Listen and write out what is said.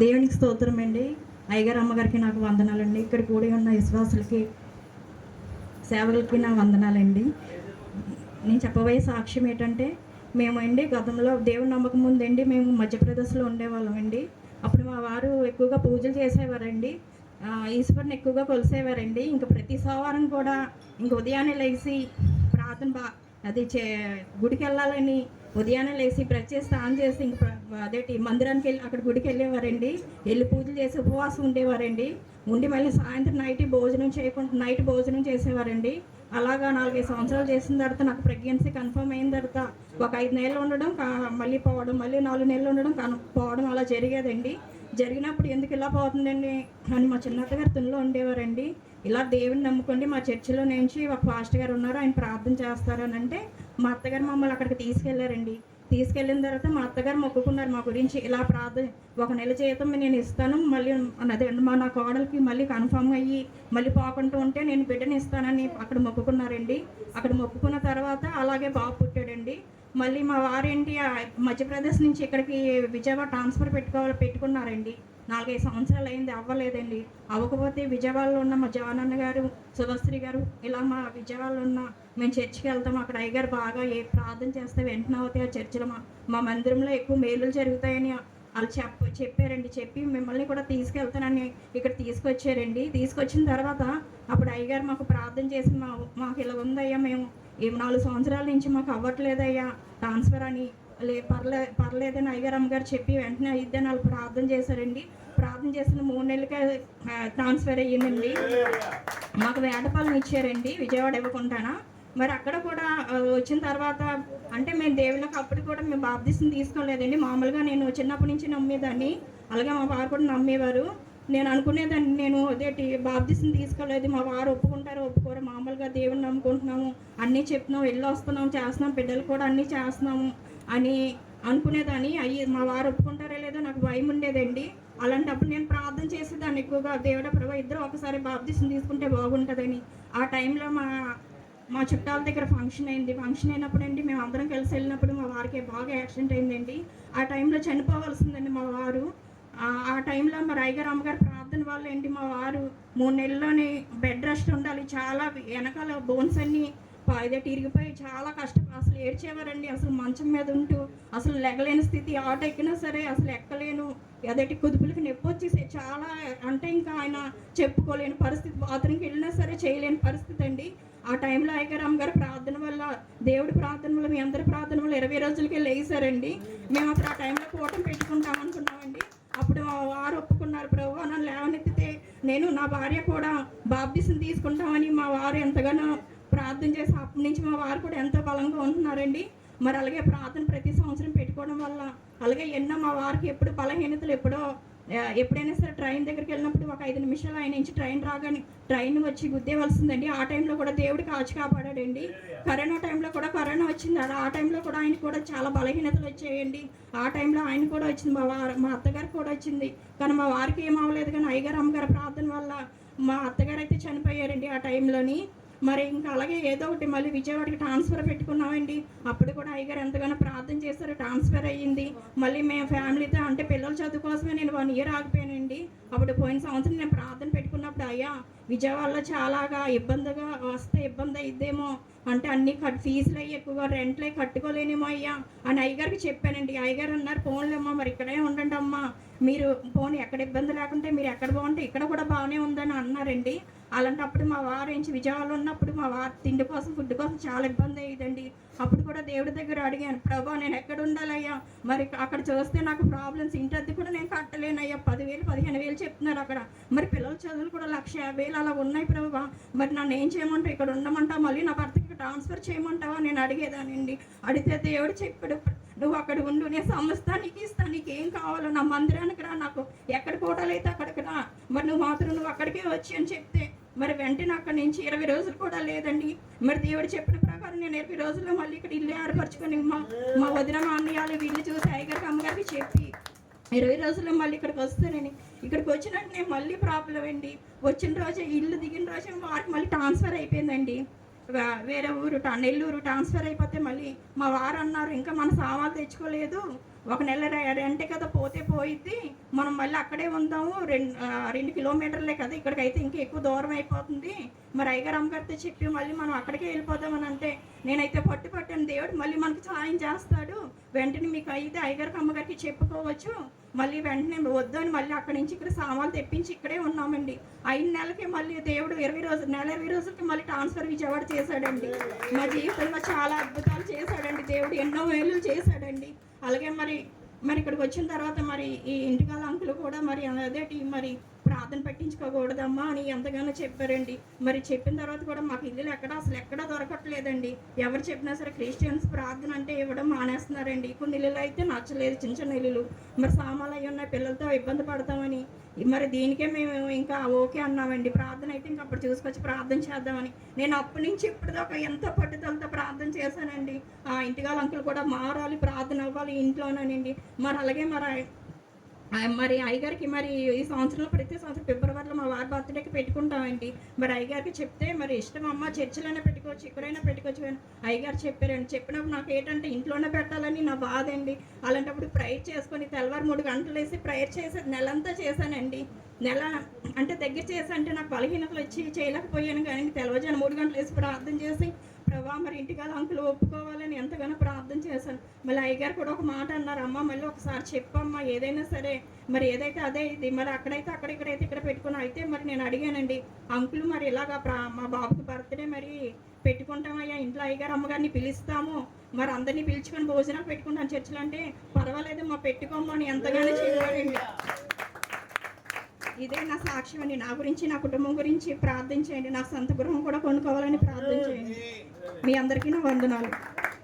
దేవునికి స్తోత్రం అండి. అయ్యగారు అమ్మగారికి నాకు వందనాలండి. ఇక్కడ కూడి ఉన్న విశ్వాసులకి సేవకులకి నా వందనాలండి. నేను చెప్పబోయే సాక్ష్యం ఏంటంటే, మేము అండి గతంలో దేవుని నమ్మకం ముందండి మేము మధ్యప్రదేశ్లో ఉండేవాళ్ళం అండి. అప్పుడు మా వారు ఎక్కువగా పూజలు చేసేవారండి. ఈశ్వరుని ఎక్కువగా కొలిసేవారండి. ఇంక ప్రతి సోమవారం కూడా ఇంక ఉదయాన్నే లేచి ప్రార్థన గుడికి వెళ్ళాలని ఉదయాన్నే లేచి బ్రష్ చేసి స్నానం చేసి ఇంక అదేంటి మందిరానికి వెళ్ళి అక్కడ గుడికి వెళ్ళేవారండి. వెళ్ళి పూజలు చేసి ఉపవాసం ఉండేవారండి. ఉండి మళ్ళీ సాయంత్రం నైట్ భోజనం చేసేవారండి. అలాగా 4-5 సంవత్సరాలు చేసిన తర్వాత నాకు ప్రెగ్నెన్సీ కన్ఫర్మ్ అయిన తర్వాత ఒక 5 నెలలు ఉండడం మళ్ళీ పోవడం, మళ్ళీ 4 నెలలు ఉండడం పోవడం అలా జరిగేదండి. జరిగినప్పుడు ఎందుకు ఇలా పోతుందండి అని మా చిన్నత్తగారు తునిలో ఉండేవారండి. ఇలా దేవుని నమ్ముకోండి, మా చర్చిలో నుంచి ఒక పాస్టర్ గారు ఉన్నారు, ఆయన ప్రార్థన చేస్తారని అంటే మా అత్తగారు మమ్మల్ని అక్కడికి తీసుకెళ్లారండి. తీసుకెళ్ళిన తర్వాత మా అత్తగారు మొక్కుకున్నారు మా గురించి. ఇలా ప్రార్థన 1 నెల జీతం నేను ఇస్తాను, మళ్ళీ అదే నా కోడలికి మళ్ళీ కన్ఫర్మ్ అయ్యి మళ్ళీ పోకుండా ఉంటే నేను బిడ్డని ఇస్తానని అక్కడ మొక్కుకున్నారండి. అక్కడ మొక్కుకున్న తర్వాత అలాగే బాబు పుట్టాడండి. మళ్ళీ మా వారేంటి మధ్యప్రదేశ్ నుంచి ఇక్కడికి విజయవాడ ట్రాన్స్ఫర్ పెట్టుకున్నారండి. 4-5 సంవత్సరాలు అయింది, అవ్వలేదండి. అవ్వకపోతే విజయవాడలో ఉన్న మా జవానన్న గారు, సుభశ్రీ గారు ఇలా మా విజయవాడలో ఉన్న మేము చర్చికి వెళ్తాం, అక్కడ అయ్యగారు బాగా ప్రార్థన చేస్తే వెంటనే అవుతాయి, ఆ చర్చిలో మా మందిరంలో ఎక్కువ మేలులు జరుగుతాయని వాళ్ళు చెప్పారండి. చెప్పి మిమ్మల్ని కూడా తీసుకెళ్తానని ఇక్కడ తీసుకొచ్చారండి. తీసుకొచ్చిన తర్వాత అప్పుడు అయ్యగారు మాకు ప్రార్థన చేసి మాకు ఇలా ఉందయ్యా, మేము 4 సంవత్సరాల నుంచి మాకు అవ్వట్లేదయ్యా ట్రాన్స్ఫర్ అని, పర్లేదని అయ్యగారు అమ్మగారు చెప్పి వెంటనే అయిద్దని వాళ్ళు ప్రార్థన చేశారండి. ప్రార్థన చేసిన 3 నెలలకే ట్రాన్స్ఫర్ అయ్యిందండి. మాకు వేటపాలెం ఇచ్చారండి, విజయవాడ ఇవ్వకుండానా. మరి అక్కడ కూడా వచ్చిన తర్వాత అంటే మేము దేవుళ్ళకి అప్పుడు కూడా మేము బాప్తిసం తీసుకోలేదండి. మామూలుగా నేను చిన్నప్పటి నుంచి నమ్మేదాన్ని, అలాగే మా వారు కూడా నమ్మేవారు. నేను అనుకునేదాన్ని, నేను అదేంటి బాప్తిసం తీసుకోలేదు, మా వారు ఒప్పుకోరు, మామూలుగా దేవుని నమ్ముకుంటున్నాము, అన్నీ చెప్తున్నాం, వెళ్ళి వస్తున్నాం, చేస్తున్నాం, బిడ్డలు కూడా అన్నీ చేస్తున్నాము అని అనుకునేదాన్ని. మా వారు ఒప్పుకుంటారో లేదో నాకు భయం ఉండేదండి. అలాంటప్పుడు నేను ప్రార్థన చేసేదాన్ని ఎక్కువగా, దేవుడా ప్రభు ఇద్దరు ఒకసారి బాప్తిసం తీసుకుంటే బాగుంటుందని. ఆ టైంలో మా చుట్టాల దగ్గర ఫంక్షన్ అయింది. ఫంక్షన్ అయినప్పుడు అండి మేము అందరం కలిసి వెళ్ళినప్పుడు మా వారికి బాగా యాక్సిడెంట్ అయిందండి. ఆ టైంలో చనిపోవాల్సిందండి మా వారు. ఆ టైంలో మరి అయ్యగారు అమ్మగారు ప్రార్థన వల్ల ఏంటి మా వారు 3 నెలల్లోనే బెడ్ రెస్ట్ ఉండాలి. చాలా వెనకాల బోన్స్ అన్నీ ఇరిగిపోయి చాలా అసలు ఏడ్చేవారండి. అసలు మంచం మీద ఉంటూ అసలు లెగలేని స్థితి, ఆటో ఎక్కినా సరే అసలు ఎక్కలేను, అదేంటి కుదుపులకి నొప్పి వచ్చేసి చాలా అంటే ఇంకా ఆయన చెప్పుకోలేని పరిస్థితి, బాత్రూమ్కి వెళ్ళినా సరే చేయలేని పరిస్థితి అండి. ఆ టైంలో అయ్యగారు అమ్మగారు ప్రార్థన వల్ల, దేవుడి ప్రార్థన వల్ల, మీ అందరి ప్రార్థన వల్ల 20 రోజులకే లేసారండి. మేము అప్పుడు ఆ టైంలో కూటమి పెట్టుకుంటాం అనుకున్నామండి. అప్పుడు మా వారు ఒప్పుకున్నారు, ప్రభు నన్ను లేవనెత్తితే నేను నా భార్య కూడా బాప్తిసం తీసుకుంటామని మా వారు ఎంతగానో ప్రార్థన చేసి అప్పటి నుంచి మా వారు కూడా ఎంతో బలంగా ఉంటున్నారండి. మరి అలాగే ప్రార్థన ప్రతి సంవత్సరం పెట్టుకోవడం వల్ల అలాగే ఎన్నో మా వారికి ఎప్పుడు బలహీనతలు ఎప్పుడైనా సరే ట్రైన్ దగ్గరికి వెళ్ళినప్పుడు ఒక 5 నిమిషాలు ఆయన నుంచి ట్రైన్ వచ్చి గుద్దేవలసిందండి. ఆ టైంలో కూడా దేవుడు కాచి కాపాడాడండి. కరోనా టైంలో కూడా కరోనా వచ్చింది, ఆ టైంలో కూడా ఆయన కూడా చాలా బలహీనతలు వచ్చాయండి. ఆ టైంలో ఆయన కూడా వచ్చింది, మా అత్తగారికి కూడా వచ్చింది. కానీ మా వారికి ఏం అవ్వలేదు. కానీ అయ్యగారు అమ్మగారు ప్రార్థన వల్ల మా అత్తగారు అయితే చనిపోయారండి ఆ టైంలోని. మరి ఇంకా అలాగే ఏదో ఒకటి మళ్ళీ విజయవాడకి ట్రాన్స్ఫర్ పెట్టుకున్నామండి. అప్పుడు కూడా అయ్యగారు ఎంతగానో ప్రార్థన చేశారు, ట్రాన్స్ఫర్ అయ్యింది. మళ్ళీ మేము ఫ్యామిలీతో అంటే పిల్లల చదువు కోసమే నేను 1 ఇయర్ ఆగిపోయానండి. అప్పుడు పోయిన సంవత్సరం నేను ప్రార్థన పెట్టుకున్నప్పుడు అయ్యా విజయవాడలో చాలాగా ఇబ్బందిగా వస్తే ఇబ్బంది అయిద్దేమో, అంటే అన్ని ఫీజులు అయ్యి ఎక్కువగా రెంట్లే కట్టుకోలేనేమో అయ్యా అని అయ్యగారికి చెప్పానండి. అయ్యగారు అన్నారు, ఫోన్లేమ్మా మరి ఇక్కడే ఉండండి అమ్మా, మీరు ఫోన్ ఎక్కడ ఇబ్బంది లేకుంటే మీరు ఎక్కడ బాగుంటే ఇక్కడ కూడా బాగానే ఉందని అన్నారండి. అలాంటప్పుడు మా వారు ఏంచి విజయవాడలో ఉన్నప్పుడు మా వారు తిండి కోసం ఫుడ్ కోసం చాలా ఇబ్బంది అయ్యేదండి. అప్పుడు కూడా దేవుడి దగ్గర అడిగాను, ప్రభా నేను ఎక్కడ ఉండాలయ్యా, మరి అక్కడ చూస్తే నాకు ప్రాబ్లమ్స్, ఇంటి అద్దె కూడా నేను కట్టలేనయ్యా, 10,000 15,000 చెప్తున్నారు అక్కడ, మరి పిల్లల చదువులు కూడా 1,50,000 అలా ఉన్నాయి ప్రభా, మరి నన్ను ఏం చేయమంటావు, ఇక్కడ ఉండమంటావు, మళ్ళీ నా భర్తకి ట్రాన్స్ఫర్ చేయమంటావా నేను అడిగేదానండి. అడిగితే దేవుడు చెప్పాడు, నువ్వు అక్కడ ఉండు, నేను సమస్తానికి ఇస్తాను, నీకేం కావాలో నా మందిరానికి రా, నాకు ఎక్కడ కోటలు అయితే అక్కడికి రా, మరి నువ్వు అక్కడికే వచ్చి అని చెప్తే మరి వెంటనే అక్కడి నుంచి 20 రోజులు కూడా లేదండి. మరి దేవుడు చెప్పిన ప్రకారం నేను 20 రోజుల్లో మళ్ళీ ఇక్కడ ఇల్లు ఏర్పరచుకొని మా వదిన మా అన్నయ్యలు వీళ్ళు చూసి అయ్యగారికి అమ్మగారికి చెప్పి 20 రోజుల్లో మళ్ళీ ఇక్కడికి వస్తానని, ఇక్కడికి వచ్చినట్టు నేను మళ్ళీ ప్రాబ్లం అండి. వచ్చిన రోజే ఇల్లు దిగిన రోజే వారికి మళ్ళీ ట్రాన్స్ఫర్ అయిపోయిందండి. వేరే ఊరు నెల్లూరు ట్రాన్స్ఫర్ అయిపోతే మళ్ళీ మా వారు అన్నారు, ఇంకా మన సామాన్లు తెచ్చుకోలేదు, ఒక నెల రెంటే కదా, పోతే పోయిద్ది, మనం మళ్ళీ అక్కడే ఉందాము, 2 కిలోమీటర్లే కదా, ఇక్కడికైతే ఇంకా ఎక్కువ దూరం అయిపోతుంది, మరి అయ్యగారు అమ్మగారితో చెప్పి మళ్ళీ మనం అక్కడికే వెళ్ళిపోదామని అంటే, నేనైతే పట్టాను, దేవుడు మళ్ళీ మనకి సహాయం చేస్తాడు, వెంటనే మీకు అయితే అయ్యగారికి అమ్మగారికి చెప్పుకోవచ్చు, మళ్ళీ వెంటనే వద్దు అని మళ్ళీ అక్కడి నుంచి ఇక్కడ సామాన్లు తెప్పించి ఇక్కడే ఉన్నామండి. 5 నెలలకి మళ్ళీ దేవుడు 20 రోజులకి మళ్ళీ ట్రాన్స్ఫర్ విజయవాడ చేశాడండి. మా జీవితంలో చాలా అద్భుతాలు చేశాడండి దేవుడు, ఎన్నో మేలు చేశాడండి. అలాగే మరి ఇక్కడికి వచ్చిన తర్వాత మరి ఈ ఇంటికాల అంకులు కూడా మరి అదేటి మరి ప్రార్థన పెట్టించుకోకూడదమ్మా అని ఎంతగానో చెప్పారండి. మరి చెప్పిన తర్వాత కూడా మాకు ఇల్లులు అసలు ఎక్కడా దొరకట్లేదండి. ఎవరు చెప్పినా సరే క్రిస్టియన్స్ ప్రార్థన అంటే ఇవ్వడం మానేస్తున్నారండి. కొన్ని ఇల్లులు అయితే నచ్చలేదు, చిన్న చిన్న ఇల్లులు, మరి సామాన్లు అవి ఉన్నాయి, పిల్లలతో ఇబ్బంది పడతామని మరి దీనికే మేము ఇంకా ఓకే అన్నామండి. ప్రార్థన అయితే ఇంకా అప్పుడు చూసుకొచ్చి ప్రార్థన చేద్దామని నేను అప్పటి నుంచి ఇప్పటిదాకా ఎంతో పట్టుదలతో ప్రార్థన చేశానండి. ఆ ఇంటికాల అంకులు కూడా మారాలి, ప్రార్థన అవ్వాలి ఇంట్లోనేనండి. మరి అలాగే మరి అయ్యగారికి మరి ఈ సంవత్సరంలో ప్రతి సంవత్సరం ఫిబ్రవరిలో మా వారి బర్త్డేకి పెట్టుకుంటామండి. మరి అయ్యగారికి చెప్తే మరి ఇష్టం అమ్మ, చర్చిలోనే పెట్టుకోవచ్చు, ఇక్కడైనా పెట్టుకోవచ్చు అని అయ్యగారు చెప్పారండి. చెప్పినప్పుడు నాకు ఏంటంటే ఇంట్లోనే పెట్టాలని నా బాధ అండి. అలాంటప్పుడు ప్రేయర్ చేసుకొని తెల్లవారు 3 గంటలు వేసి ప్రేయర్ చేసి నెలంతా చేశానండి. నెల అంటే దగ్గర చేసి అంటే నాకు బలహీనతలు వచ్చి చేయలేకపోయాను, కానీ తెల్లవారుజామున 3 గంటలు వేసి ప్రార్థన చేసి ప్రభా మరి ఇంటికాల అంకులు ఒప్పుకోవాలని ఎంతగానో ప్రార్థన చేశాను. మళ్ళీ అయ్యగారు కూడా ఒక మాట అన్నారు, అమ్మ మళ్ళీ ఒకసారి చెప్పమ్మా, ఏదైనా సరే మరి ఏదైతే అదే ఇది, మరి అక్కడైతే ఇక్కడైతే ఇక్కడ పెట్టుకుని అయితే మరి నేను అడిగానండి, అంకులు మరి ఇలాగా మా బాబుకి బర్త్డే మరి పెట్టుకుంటామయ్యా, ఇంట్లో అయ్యగారు అమ్మగారిని పిలుస్తాము, మరి అందరినీ పిలుచుకొని భోజనాలు పెట్టుకుంటాను చర్చలు అంటే, పర్వాలేదు మా పెట్టుకోమని ఎంతగానో చెప్పారండి. ఇదే నా సాక్ష్యం అండి. నా గురించి, నా కుటుంబం గురించి ప్రార్థించండి. నా సొంత గృహం కూడా కొనుక్కోవాలని ప్రార్థించండి. మీ అందరికీ నా వందనాలు.